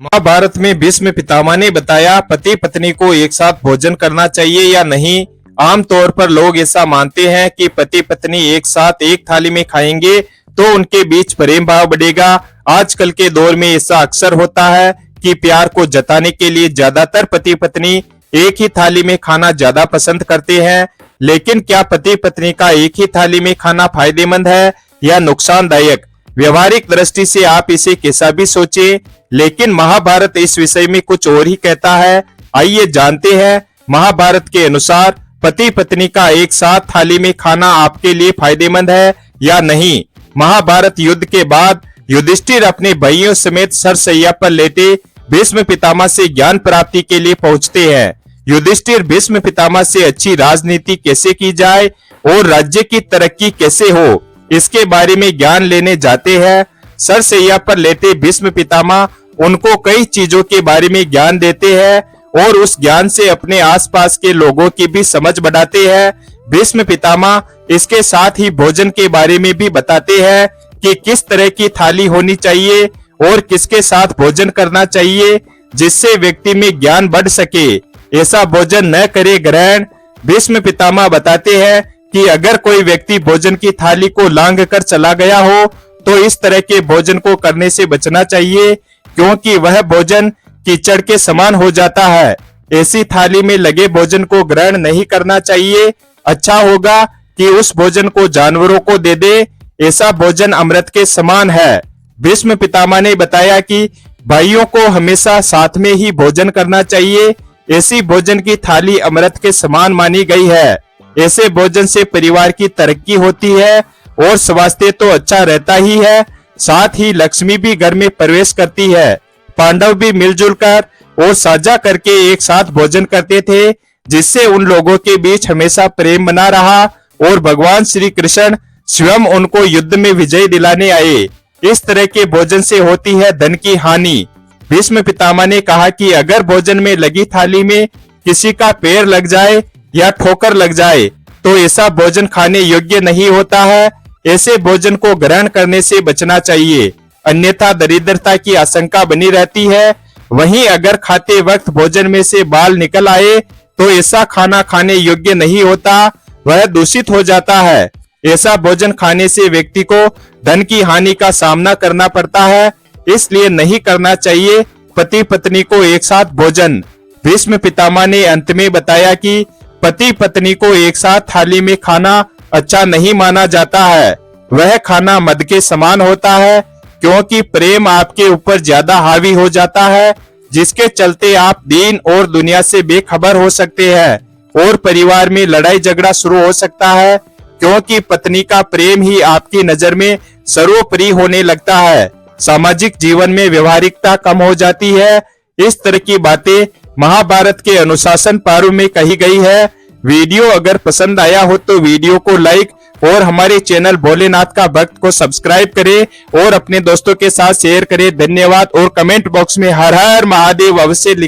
महाभारत में भीष्म पितामह ने बताया पति पत्नी को एक साथ भोजन करना चाहिए या नहीं। आमतौर पर लोग ऐसा मानते हैं कि पति पत्नी एक साथ एक थाली में खाएंगे तो उनके बीच प्रेम भाव बढ़ेगा। आजकल के दौर में ऐसा अक्सर होता है कि प्यार को जताने के लिए ज्यादातर पति पत्नी एक ही थाली में खाना ज्यादा पसंद करते हैं। लेकिन क्या पति पत्नी का एक ही थाली में खाना फायदेमंद है या नुकसानदायक? व्यवहारिक दृष्टि से आप इसे कैसा भी सोचें, लेकिन महाभारत इस विषय में कुछ और ही कहता है। आइए जानते हैं। महाभारत के अनुसार पति पत्नी का एक साथ थाली में खाना आपके लिए फायदेमंद है या नहीं। महाभारत युद्ध के बाद युधिष्ठिर अपने भाइयों समेत सरसैया पर लेटे भीष्म पितामह से ज्ञान प्राप्ति के लिए पहुंचते हैं। युधिष्ठिर भीष्म पितामह से अच्छी राजनीति कैसे की जाए और राज्य की तरक्की कैसे हो, इसके बारे में ज्ञान लेने जाते हैं। सरसैया पर लेटे भीष्म पितामह उनको कई चीजों के बारे में ज्ञान देते हैं और उस ज्ञान से अपने आसपास के लोगों की भी समझ बढ़ाते हैं। भीष्म पितामह इसके साथ ही भोजन के बारे में भी बताते हैं कि किस तरह की थाली होनी चाहिए और किसके साथ भोजन करना चाहिए, जिससे व्यक्ति में ज्ञान बढ़ सके। ऐसा भोजन न करे ग्रहण। भीष्म पितामह बताते हैं कि अगर कोई व्यक्ति भोजन की थाली को लांघ कर चला गया हो तो इस तरह के भोजन को करने से बचना चाहिए, क्योंकि वह भोजन कीचड़ के समान हो जाता है। ऐसी थाली में लगे भोजन को ग्रहण नहीं करना चाहिए। अच्छा होगा कि उस भोजन को जानवरों को दे दे। ऐसा भोजन अमृत के समान है। भीष्म पितामह ने बताया कि भाइयों को हमेशा साथ में ही भोजन करना चाहिए। ऐसी भोजन की थाली अमृत के समान मानी गई है। ऐसे भोजन से परिवार की तरक्की होती है और स्वास्थ्य तो अच्छा रहता ही है, साथ ही लक्ष्मी भी घर में प्रवेश करती है। पांडव भी मिलजुल कर और साझा करके एक साथ भोजन करते थे, जिससे उन लोगों के बीच हमेशा प्रेम बना रहा और भगवान श्री कृष्ण स्वयं उनको युद्ध में विजय दिलाने आए। इस तरह के भोजन से होती है धन की हानि। भीष्म पितामह ने कहा कि अगर भोजन में लगी थाली में किसी का पैर लग जाए या ठोकर लग जाए तो ऐसा भोजन खाने योग्य नहीं होता है। ऐसे भोजन को ग्रहण करने से बचना चाहिए, अन्यथा दरिद्रता की आशंका बनी रहती है। वहीं अगर खाते वक्त भोजन में से बाल निकल आए तो ऐसा खाना खाने योग्य नहीं होता, वह दूषित हो जाता है। ऐसा भोजन खाने से व्यक्ति को धन की हानि का सामना करना पड़ता है, इसलिए नहीं करना चाहिए पति पत्नी को एक साथ भोजन। भीष्म पितामह ने अंत में बताया कि पति पत्नी को एक साथ थाली में खाना अच्छा नहीं माना जाता है। वह खाना मद के समान होता है, क्योंकि प्रेम आपके ऊपर ज्यादा हावी हो जाता है, जिसके चलते आप दीन और दुनिया से बेखबर हो सकते हैं और परिवार में लड़ाई झगड़ा शुरू हो सकता है, क्योंकि पत्नी का प्रेम ही आपकी नजर में सर्वोपरि होने लगता है। सामाजिक जीवन में व्यवहारिकता कम हो जाती है। इस तरह की बातें महाभारत के अनुशासन पर्व में कही गई है। वीडियो अगर पसंद आया हो तो वीडियो को लाइक और हमारे चैनल भोलेनाथ का भक्त को सब्सक्राइब करें और अपने दोस्तों के साथ शेयर करें। धन्यवाद। और कमेंट बॉक्स में हर हर महादेव अवश्य लिखें।